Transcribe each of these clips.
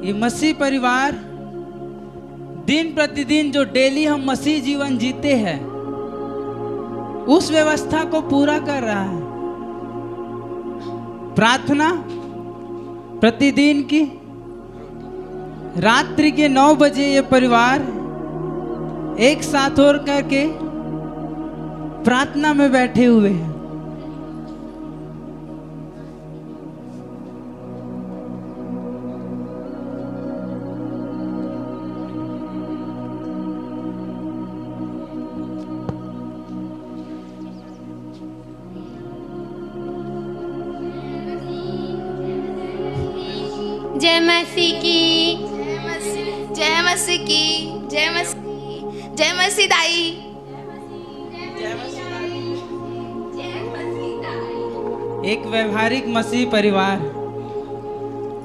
ये मसीह परिवार दिन प्रतिदिन जो डेली हम मसीह जीवन जीते हैं उस व्यवस्था को पूरा कर रहा है। प्रार्थना प्रतिदिन की रात्रि के 9 बजे ये परिवार एक साथ और करके प्रार्थना में बैठे हुए हैं। जय मसीह की, जय मसीह की, जय मसीह, जय मसीह दाई, एक व्यवहारिक मसीह परिवार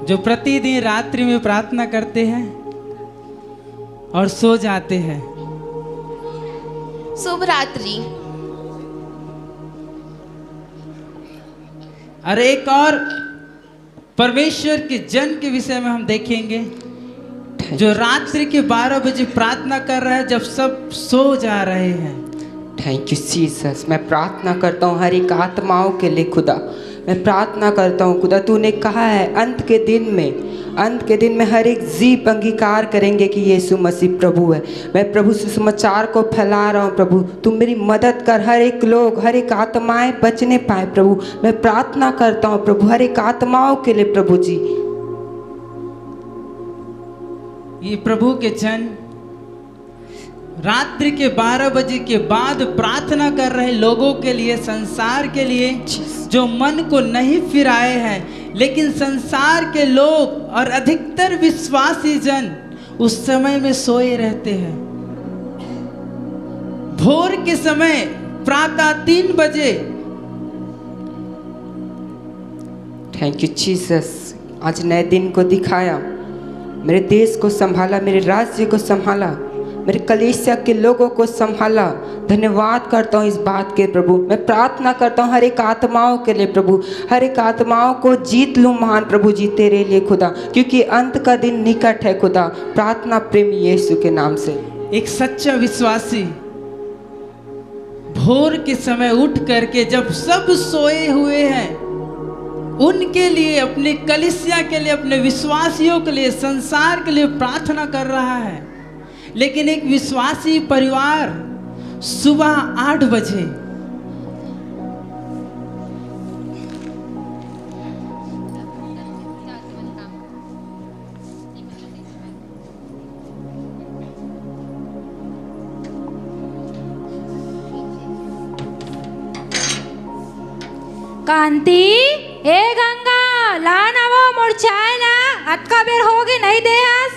जो प्रतिदिन रात्रि में प्रार्थना करते हैं और सो जाते हैं। शुभ रात्रि। और एक और परमेश्वर के जन के विषय में हम देखेंगे जो रात्रि के 12 बजे प्रार्थना कर रहा है जब सब सो जा रहे हैं। Thank you Jesus. मैं प्रार्थना करता हूँ हर एक आत्माओं के लिए खुदा। मैं प्रार्थना करता हूँ खुदा, तूने कहा है अंत के दिन में हर एक जीव अंगीकार करेंगे कि यीशु मसीह प्रभु है। मैं प्रभु सुसमाचार को फैला रहा हूँ प्रभु, तुम मेरी मदद कर, हर एक लोग, हर एक आत्माएं बचने पाए प्रभु। मैं प्रार्थना करता हूँ प्रभु हर एक आत्माओं के लिए प्रभु जी। ये प्रभु के जन रात्रि के 12 बजे के बाद प्रार्थना कर रहे लोगों के लिए, संसार के लिए जो मन को नहीं फिराए हैं, लेकिन संसार के लोग और अधिकतर विश्वासी जन उस समय में सोए रहते हैं। भोर के समय प्रातः 3 बजे। Thank you Jesus. आज नए दिन को दिखाया, मेरे देश को संभाला, मेरे राज्य को संभाला, मेरे कलीसिया के लोगों को संभाला। धन्यवाद करता हूँ इस बात के प्रभु। मैं प्रार्थना करता हूँ हर एक आत्माओं के लिए प्रभु, हर एक आत्माओं को जीत लूँ महान प्रभु जी तेरे लिए खुदा, क्योंकि अंत का दिन निकट है खुदा। प्रार्थना प्रेमी यीशु के नाम से। एक सच्चा विश्वासी भोर के समय उठ करके जब सब सोए हुए हैं उनके लिए, अपने कलीसिया के लिए, अपने विश्वासियों के लिए, संसार के लिए प्रार्थना कर रहा है। लेकिन एक विश्वासी परिवार सुबह 8 बजे कांती, ए गंगा ला ना वो मुरझाए ना, अटका बेर होगी नहीं दे आस।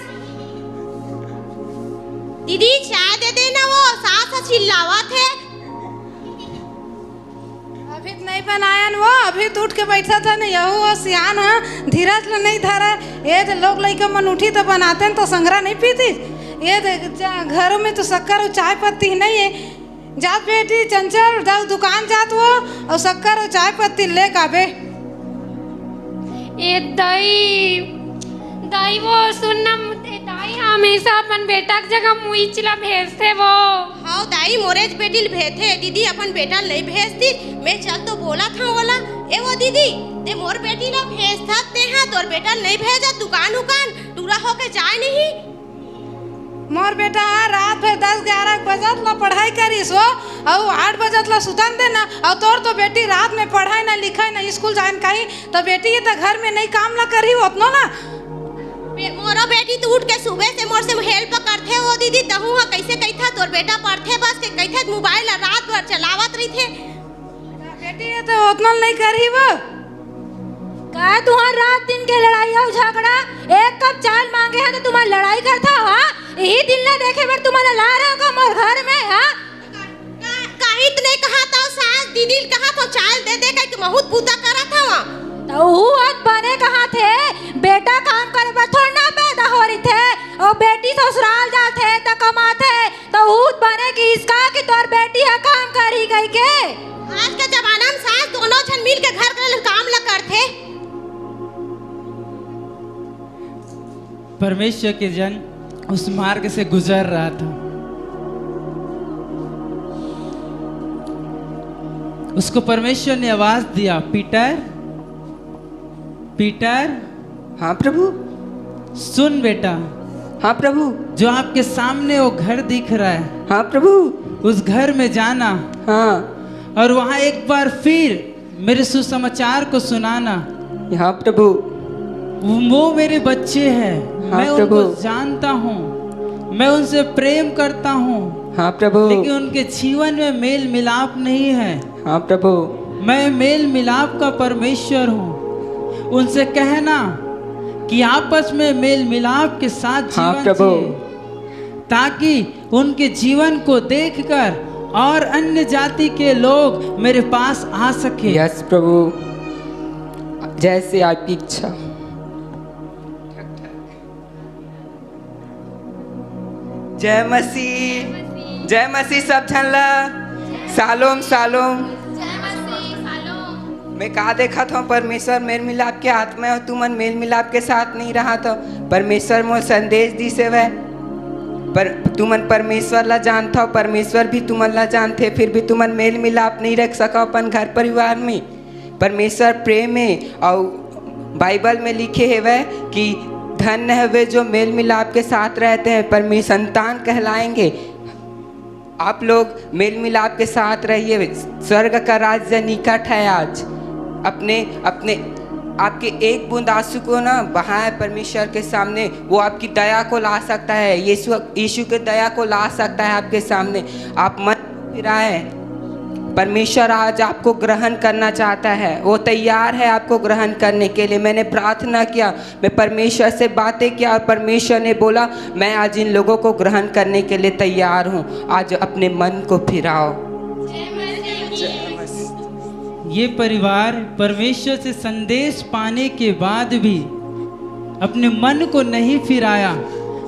दीदी चाय दे देना, वो सास चिल्लावा थे। अभी नहीं बनायन वो, अभी तो उठ के बैठा था ना। यहू वो सियान है, धीरज ले नहीं धरा। ये तो लोग लड़के मन उठी तो बनाते हैं तो संगरा नहीं पीती। ये घरों में तो शक्कर और चाय पत्ती नहीं है। जात बेटी चंचल जाओ दुकान जात वो और शक्कर और चाय पत्ती ले काबे। ए दाई दाई वो सुनना दाई हमेशा अपन बेटा के जगह मुई चिला भेजते वो। हाँ दाई मोरेज बेटी भेजते दीदी, अपन बेटा नहीं भेजती। मैं चल तो बोला था बोला ए वो दीदी ते मोर बेटी ला भेज सकते हैं, तोर बेटा नहीं भेजा दुकान टूरा होके जाए नहीं। मोर बेटा रात भर 10-11 बजत ला पढ़ाई करीस वो और 8 बजत ला सुतन देना। और तोर तो बेटी रात में पढ़ाई ना लिखाई ना स्कूल जाए कहीं, तो बेटी ये तो घर में नहीं काम ला करी उतना ना। मोरा बेटी तो उठ के सुबह से मोर से हेल्प करथे वो दीदी। तहु हा कैसे कैथा तोर बेटा पढ़थे बस के कैथे मोबाइल रात भर चलावत रही थे। बेटी ये तो उतना नहीं करी वो। का तुम्हार रात दिन के लड़ाई और झगड़ा, एक कप चाय मांगे हैं तो तुम्हारी लड़ाई करता हो। यही दिन ना देखे पर तुम्हारा ला रहा होगा मोर घर में। हाँ कहीं तो नहीं कहा था सास दीदी कहा तो चाय दे दे के बहुत पूता करा था वहाँ। तो वो बने कहा थे बेटा काम करे पर थोड़ा ना पैदा हो रही थे और बेटी ससुराल जाते तो कमाते तो ऊत बने की इसका कि तोर बेटी है काम करी गई के। आज के जमाना में सास दोनों जन मिल के घर के काम ला करते। परमेश्वर के जन उस मार्ग से गुजर रहा था। उसको परमेश्वर ने आवाज दिया, पीटर, पीटर। हाँ प्रभु। सुन बेटा। हाँ प्रभु। जो आपके सामने वो घर दिख रहा है, हाँ प्रभु। उस घर में जाना। हाँ। और वहां एक बार फिर मेरे सुसमाचार को सुनाना। हाँ प्रभु। वो मेरे बच्चे हैं। हाँ मैं प्रभु। उनको जानता हूँ, मैं उनसे प्रेम करता हूँ। हाँ प्रभु। लेकिन उनके जीवन में मेल मिलाप नहीं है। हाँ प्रभु। मैं मेल मिलाप का परमेश्वर हूँ। उनसे कहना कि आपस में मेल मिलाप के साथ हाँ जीवन प्रभु। जिए, ताकि उनके जीवन को देखकर और अन्य जाति के लोग मेरे पास आ सके। यस प्रभु, जैसे आपकी इच्छा। जय मसीह, जय मसीह सब झनला। सालोम सालोम। मैं कहा देखा था परमेश्वर मेल मिलाप के हाथ में, और तुमन मेल मिलाप के साथ नहीं रहा था। परमेश्वर मोर संदेश दी से वह पर तुमन परमेश्वर ला जानता हो, परमेश्वर भी तुमन ला जानते, फिर भी तुमन मेल मिलाप नहीं रख सका अपन घर परिवार में। परमेश्वर प्रेम है, और बाइबल में लिखे है वह कि धन्य है वे जो मेल मिलाप के साथ रहते हैं, परमेश्वर संतान कहलाएंगे। आप लोग मेल मिलाप के साथ रहिए, स्वर्ग का राज्य निकट है। आज अपने अपने आपके एक बूंद आंसू को ना बहाए परमेश्वर के सामने, वो आपकी दया को ला सकता है। यीशु के दया को ला सकता है आपके सामने। आप मन फिराए, परमेश्वर आज आपको ग्रहण करना चाहता है, वो तैयार है आपको ग्रहण करने के लिए। मैंने प्रार्थना किया, मैं परमेश्वर से बातें किया, और परमेश्वर ने बोला मैं आज इन लोगों को ग्रहण करने के लिए तैयार हूँ। आज अपने मन को फिराओ। ये परिवार परमेश्वर से संदेश पाने के बाद भी अपने मन को नहीं फिराया।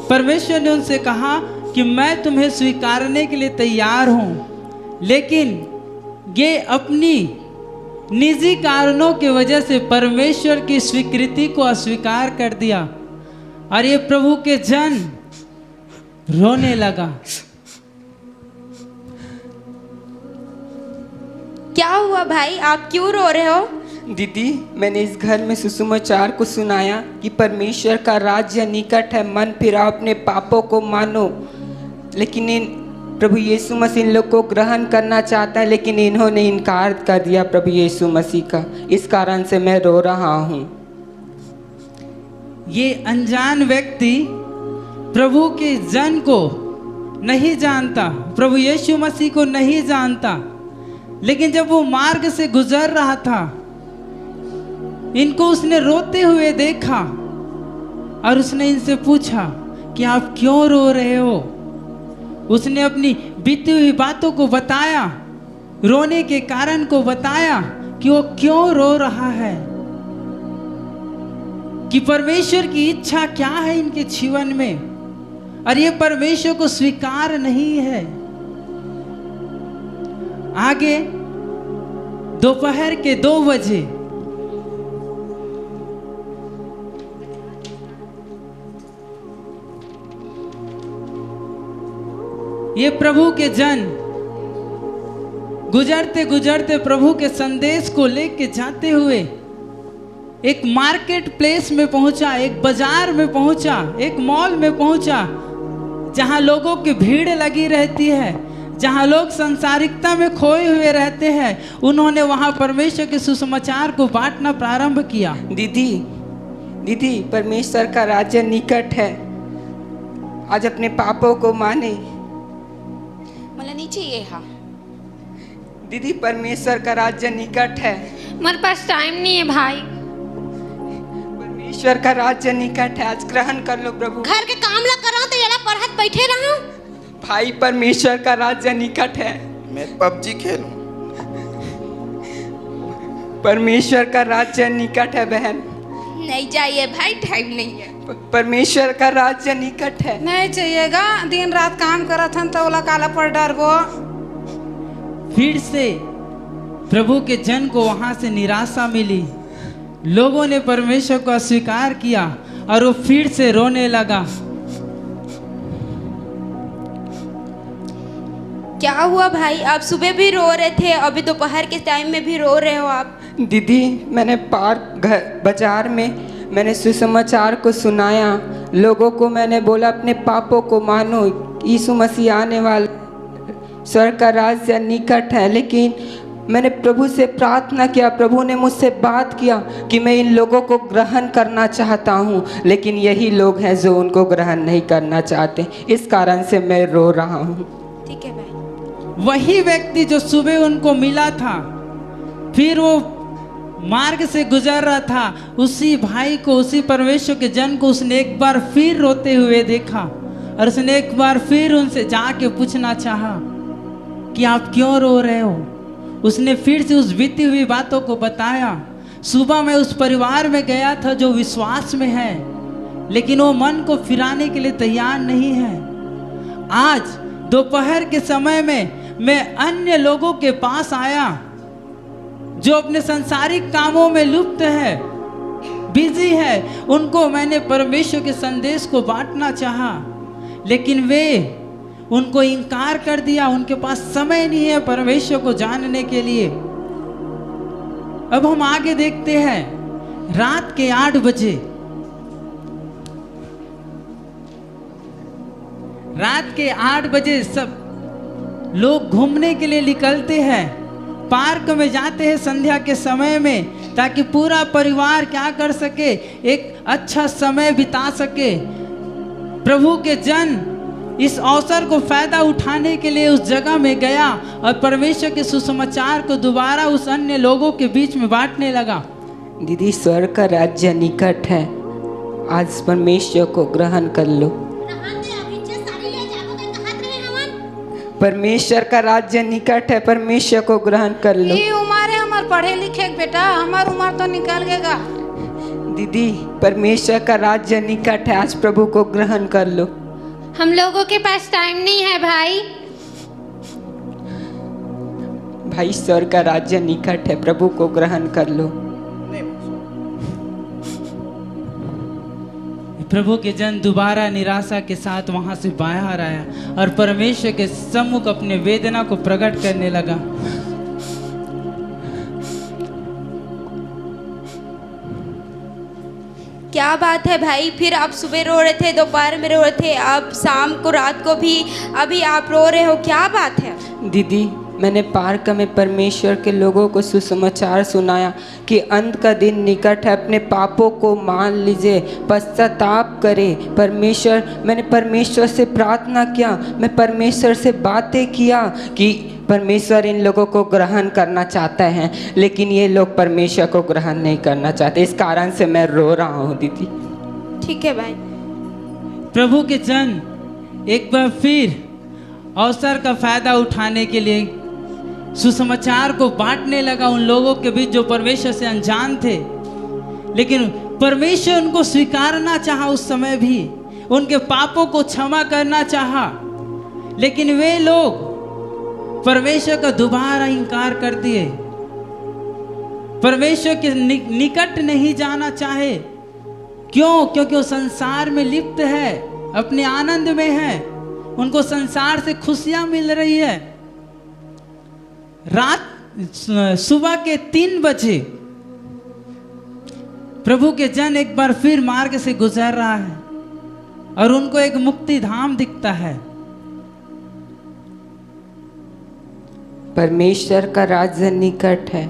परमेश्वर ने उनसे कहा कि मैं तुम्हें स्वीकारने के लिए तैयार हूँ, लेकिन ये अपनी निजी कारणों की वजह से परमेश्वर की स्वीकृति को अस्वीकार कर दिया, और ये प्रभु के जन रोने लगा। क्या हुआ भाई, आप क्यों रो रहे हो? दीदी, मैंने इस घर में सुसमाचार को सुनाया कि परमेश्वर का राज्य निकट है, मन फिराओ, अपने पापों को मानो। लेकिन इन प्रभु यीशु मसीह इन लोग को ग्रहण करना चाहता है, लेकिन इन्होंने इनकार कर दिया प्रभु यीशु मसीह का। इस कारण से मैं रो रहा हूँ। ये अनजान व्यक्ति प्रभु के जन को नहीं जानता, प्रभु यीशु मसीह को नहीं जानता, लेकिन जब वो मार्ग से गुजर रहा था, इनको उसने रोते हुए देखा और उसने इनसे पूछा कि आप क्यों रो रहे हो। उसने अपनी बीती हुई बातों को बताया, रोने के कारण को बताया कि वो क्यों रो रहा है, कि परमेश्वर की इच्छा क्या है इनके जीवन में, और ये परमेश्वर को स्वीकार नहीं है। आगे दोपहर के 2 बजे ये प्रभु के जन गुजरते गुजरते प्रभु के संदेश को लेके जाते हुए एक मार्केट प्लेस में पहुंचा, एक बाजार में पहुंचा, एक मॉल में पहुंचा, जहां लोगों की भीड़ लगी रहती है, जहां लोग संसारिकता में खोए हुए रहते हैं। उन्होंने वहां परमेश्वर के सुसमाचार को बांटना प्रारंभ किया। दीदी, परमेश्वर का राज्य निकट है। आज अपने पापों को माने। मला नहीं चाहिए। हाँ दीदी, परमेश्वर का राज्य निकट है। मेरे पास टाइम नहीं है भाई। परमेश्वर का राज्य निकट है, आज ग्रहण कर लो प्रभु। घर के काम ला करो तो ये पढ़त बैठे रहो। भाई, परमेश्वर का राज्य निकट है। मैं पबजी खेलूं। परमेश्वर का राज्य निकट है बहन। नहीं चाहिए भाई, टाइम नहीं है। परमेश्वर का राज्य निकट है। नहीं चाहिएगा, दिन रात काम करत हन तो ओला काला पर डरबो। फिर से प्रभु के जन को वहां से निराशा मिली। लोगों ने परमेश्वर को अस्वीकार किया और वो फिर से रोने लगा। क्या हुआ भाई? आप सुबह भी रो रहे थे, अभी दोपहर के टाइम में भी रो रहे हो आप। दीदी, मैंने बाजार में मैंने सुसमाचार को सुनाया, लोगों को मैंने बोला अपने पापों को मानो, यीशु मसीह आने वाला, स्वर्ग का राज्य निकट है। लेकिन मैंने प्रभु से प्रार्थना किया, प्रभु ने मुझसे बात किया कि मैं इन लोगों को ग्रहण करना चाहता हूँ, लेकिन यही लोग हैं जो उनको ग्रहण नहीं करना चाहते। इस कारण से मैं रो रहा हूँ। ठीक है भाई। वही व्यक्ति जो सुबह उनको मिला था, फिर वो मार्ग से गुजर रहा था, उसी भाई को, उसी परमेश्वर के जन को उसने एक बार फिर रोते हुए देखा और उसने एक बार फिर उनसे जाके पूछना चाहा कि आप क्यों रो रहे हो। उसने फिर से उस बीती हुई बातों को बताया। सुबह मैं उस परिवार में गया था जो विश्वास में है, लेकिन वो मन को फिराने के लिए तैयार नहीं है। आज दोपहर के समय में मैं अन्य लोगों के पास आया जो अपने सांसारिक कामों में लुप्त है, बिजी है। उनको मैंने परमेश्वर के संदेश को बांटना चाहा, लेकिन वे उनको इनकार कर दिया। उनके पास समय नहीं है परमेश्वर को जानने के लिए। अब हम आगे देखते हैं। रात के 8 बजे, रात के 8 बजे सब लोग घूमने के लिए निकलते हैं, पार्क में जाते हैं संध्या के समय में, ताकि पूरा परिवार क्या कर सके, एक अच्छा समय बिता सके। प्रभु के जन इस अवसर को फायदा उठाने के लिए उस जगह में गया और परमेश्वर के सुसमाचार को दोबारा उस अन्य लोगों के बीच में बांटने लगा। दीदी, स्वर्ग का राज्य निकट है, आज परमेश्वर को ग्रहण कर लो। परमेश्वर का राज्य निकट है, परमेश्वर को ग्रहण कर लो। ये उम्र है हमार पढ़े लिखे के बेटा, हमार उम्र तो निकल गएगा। दीदी, परमेश्वर का राज्य निकट है, आज प्रभु को ग्रहण कर लो। हम लोगों के पास टाइम नहीं है भाई। भाई, स्वर्ग का राज्य निकट है, प्रभु को ग्रहण कर लो। प्रभु के जन दोबारा निराशा के साथ वहां से बाहर आया और परमेश्वर के सम्मुख अपने वेदना को प्रकट करने लगा। क्या बात है भाई? फिर आप सुबह रो रहे थे, दोपहर में रो रहे थे, अब शाम को, रात को भी अभी आप रो रहे हो, क्या बात है? दीदी, मैंने पार्क में परमेश्वर के लोगों को सुसमाचार सुनाया कि अंत का दिन निकट है, अपने पापों को मान लीजिए, पश्चाताप करें। मैंने परमेश्वर से प्रार्थना किया, मैं परमेश्वर से बातें किया कि परमेश्वर इन लोगों को ग्रहण करना चाहता है, लेकिन ये लोग परमेश्वर को ग्रहण नहीं करना चाहते। इस कारण से मैं रो रहा हूँ दीदी। ठीक है भाई। प्रभु के जन एक बार फिर अवसर का फायदा उठाने के लिए सुसमाचार को बांटने लगा उन लोगों के बीच जो परमेश्वर से अनजान थे, लेकिन परमेश्वर उनको स्वीकारना चाहा। उस समय भी उनके पापों को क्षमा करना चाहा, लेकिन वे लोग परमेश्वर का दोबारा इनकार कर दिए, परमेश्वर के निकट नहीं जाना चाहे। क्यों? क्योंकि वो संसार में लिप्त है, अपने आनंद में है, उनको संसार से खुशियां मिल रही है। सुबह के 3 बजे प्रभु के जन एक बार फिर मार्ग से गुजर रहा है और उनको एक मुक्ति धाम दिखता है। परमेश्वर का राज्य निकट है,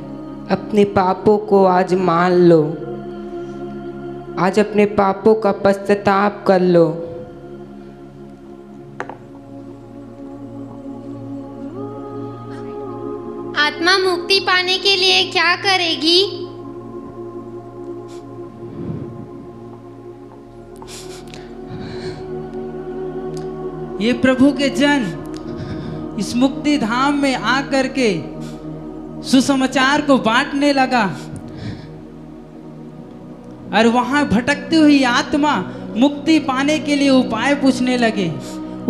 अपने पापों को आज मान लो, आज अपने पापों का पश्चाताप कर लो। आत्मा मुक्ति पाने के लिए क्या करेगी? ये प्रभु के जन इस मुक्ति धाम में आकर के सुसमाचार को बांटने लगा और वहां भटकती हुई आत्मा मुक्ति पाने के लिए उपाय पूछने लगे।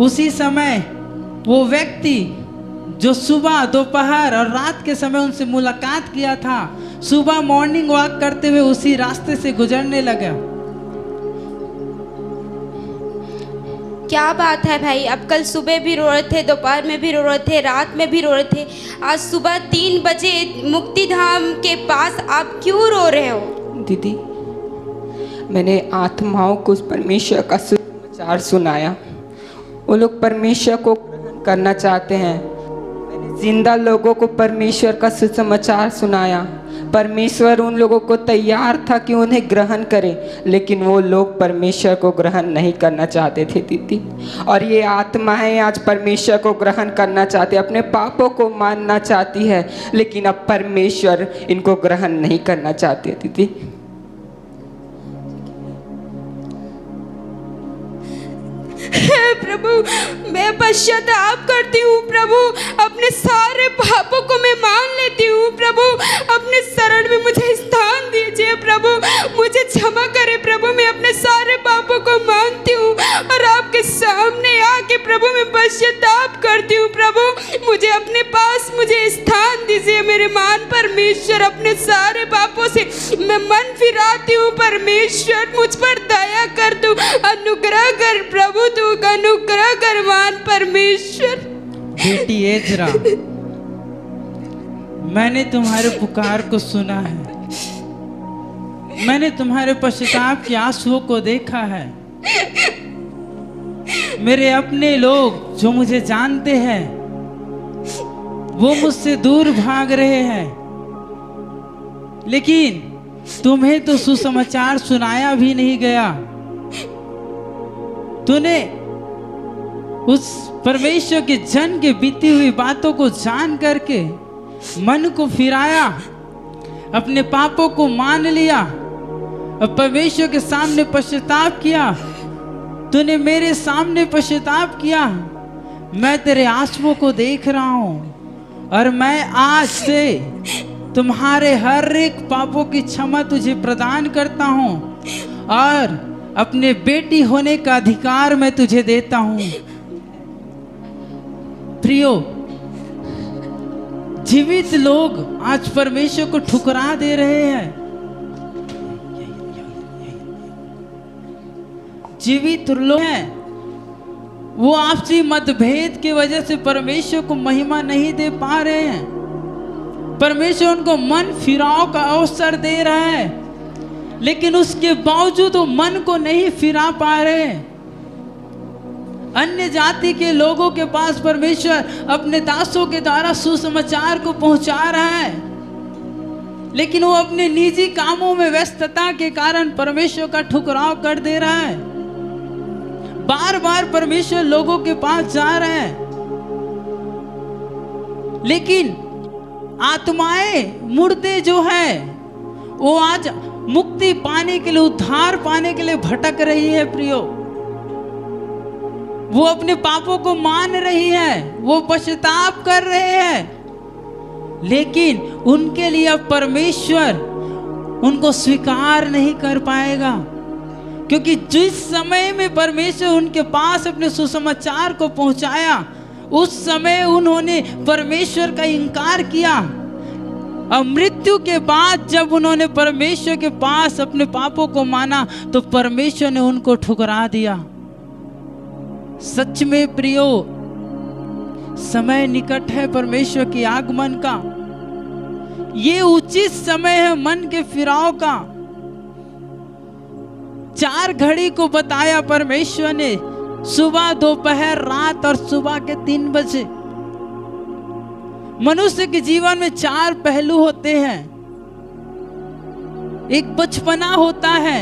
उसी समय वो व्यक्ति जो सुबह, दोपहर और रात के समय उनसे मुलाकात किया था, सुबह मॉर्निंग वॉक करते हुए उसी रास्ते से गुजरने लगा। क्या बात है भाई, अब कल सुबह भी रो रहे थे, दोपहर में भी रो रहे थे, रात में भी रो रहे थे, आज सुबह 3 बजे मुक्ति धाम के पास आप क्यों रो रहे हो? दीदी, मैंने आत्माओं को परमेश्वर का सुसमाचार सुनाया। वो लोग परमेश्वर को ग्रहण करना चाहते हैं। मैंने जिंदा लोगों को परमेश्वर का सुसमाचार सुनाया। परमेश्वर उन लोगों को तैयार था कि उन्हें ग्रहण करें, लेकिन वो लोग परमेश्वर को ग्रहण नहीं करना चाहते थे दीदी। और ये आत्माएं आज परमेश्वर को ग्रहण करना चाहती, अपने पापों को मानना चाहती है, लेकिन अब परमेश्वर इनको ग्रहण नहीं करना चाहते दीदी। प्रभु, मैं पश्चाताप करती हूँ प्रभु, अपने सारे पापों को मैं मान लेती हूँ प्रभु, अपने शरण में मुझे स्थान दीजिए प्रभु, मुझे क्षमा करे प्रभु, मैं अपने सारे पापों को मानती हूँ और आपके सामने आके प्रभु मैं पश्चाताप करती हूँ प्रभु, मुझे अपने पास मुझे स्थान दीजिए मेरे मान परमेश्वर, अपने सारे पापों से मैं मन फिराती हूँ परमेश्वर, मुझ पर दया कर दो, अनुग्रह कर प्रभु, तू अनुग्रह कर मान परमेश्वर। बेटी एजरा, मैंने तुम्हारे पुकार को सुना है, मैंने तुम्हारे पश्चाताप के आंसुओं को देखा है। मेरे अपने लोग जो मुझे जानते हैं वो मुझसे दूर भाग रहे हैं, लेकिन तुम्हें तो सुसमाचार सुनाया भी नहीं गया। तूने उस परमेश्वर के जन के बीती हुई बातों को जान करके मन को फिराया, अपने पापों को मान लिया और परमेश्वर के सामने पश्चाताप किया। तूने मेरे सामने पश्चाताप किया, मैं तेरे आंसुओं को देख रहा हूं और मैं आज से तुम्हारे हर एक पापों की क्षमा तुझे प्रदान करता हूं और अपने बेटी होने का अधिकार मैं तुझे देता हूं। प्रियो, जीवित लोग आज परमेश्वर को ठुकरा दे रहे हैं। जीवित लोग हैं, वो आपसी मतभेद की वजह से परमेश्वर को महिमा नहीं दे पा रहे हैं। परमेश्वर उनको मन फिराव का अवसर दे रहा है, लेकिन उसके बावजूद वो मन को नहीं फिरा पा रहे। अन्य जाति के लोगों के पास परमेश्वर अपने दासों के द्वारा सुसमाचार को पहुंचा रहा है, लेकिन वो अपने निजी कामों में व्यस्तता के कारण परमेश्वर का ठुकराव कर दे रहा है। बार बार परमेश्वर लोगों के पास जा रहे हैं, लेकिन आत्माएं मुर्दे जो है वो आज मुक्ति पाने के लिए, उद्धार पाने के लिए भटक रही है। प्रियो, वो अपने पापों को मान रही है, वो पश्चाताप कर रहे हैं, लेकिन उनके लिए अब परमेश्वर उनको स्वीकार नहीं कर पाएगा, क्योंकि जिस समय में परमेश्वर उनके पास अपने सुसमाचार को पहुंचाया, उस समय उन्होंने परमेश्वर का इनकार किया। और मृत्यु के बाद जब उन्होंने परमेश्वर के पास अपने पापों को माना, तो परमेश्वर ने उनको ठुकरा दिया। सच में प्रियो, समय निकट है परमेश्वर के आगमन का। ये उचित समय है मन के फिराव का। 4 घड़ी को बताया परमेश्वर ने, सुबह, दोपहर, रात और सुबह के 3 बजे। मनुष्य के जीवन में 4 पहलू होते हैं। एक बचपना होता है,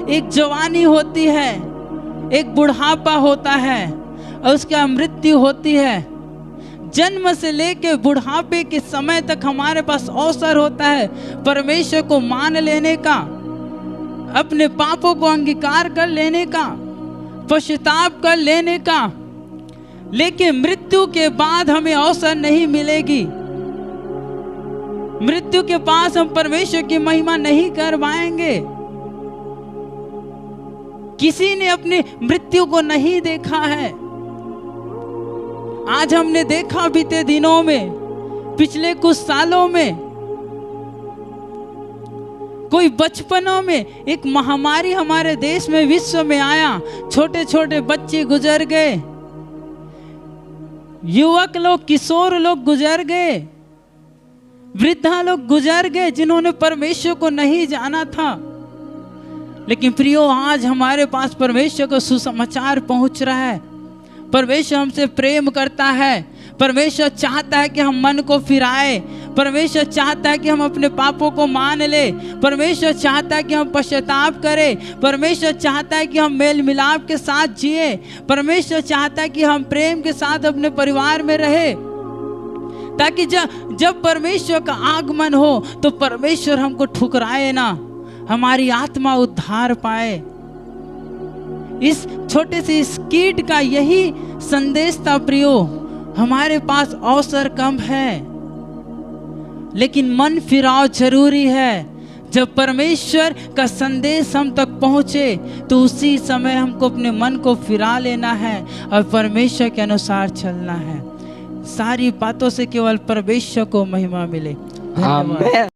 एक जवानी होती है, एक बुढ़ापा होता है और उसका मृत्यु होती है। जन्म से लेकर बुढ़ापे के समय तक हमारे पास अवसर होता है परमेश्वर को मान लेने का, अपने पापों को अंगीकार कर लेने का, पश्चाताप कर लेने का। लेकिन मृत्यु के बाद हमें अवसर नहीं मिलेगी। मृत्यु के पास हम परमेश्वर की महिमा नहीं कर पाएंगे। किसी ने अपनी मृत्यु को नहीं देखा है। आज हमने देखा बीते दिनों में, पिछले कुछ सालों में, कोई बचपनों में एक महामारी हमारे देश में, विश्व में आया, छोटे छोटे बच्चे गुजर गए, युवक लोग, किशोर लोग गुजर गए, वृद्धा लोग गुजर गए जिन्होंने परमेश्वर को नहीं जाना था। लेकिन प्रियो, आज हमारे पास परमेश्वर का सुसमाचार पहुंच रहा है। परमेश्वर हमसे प्रेम करता है। परमेश्वर चाहता है कि हम मन को फिराए। परमेश्वर चाहता है कि हम अपने पापों को मान ले। परमेश्वर चाहता है कि हम पश्चाताप करें। परमेश्वर चाहता है कि हम मेल मिलाप के साथ जिए। परमेश्वर चाहता है कि हम प्रेम के साथ अपने परिवार में रहे, ताकि जब परमेश्वर का आगमन हो तो परमेश्वर हमको ठुकराए ना, हमारी आत्मा उद्धार पाए। इस छोटे से इस कीट का यही संदेश था प्रियो। हमारे पास अवसर कम है, लेकिन मन फिराव जरूरी है। जब परमेश्वर का संदेश हम तक पहुंचे तो उसी समय हमको अपने मन को फिरा लेना है और परमेश्वर के अनुसार चलना है। सारी बातों से केवल परमेश्वर को महिमा मिले। धन्यवाद।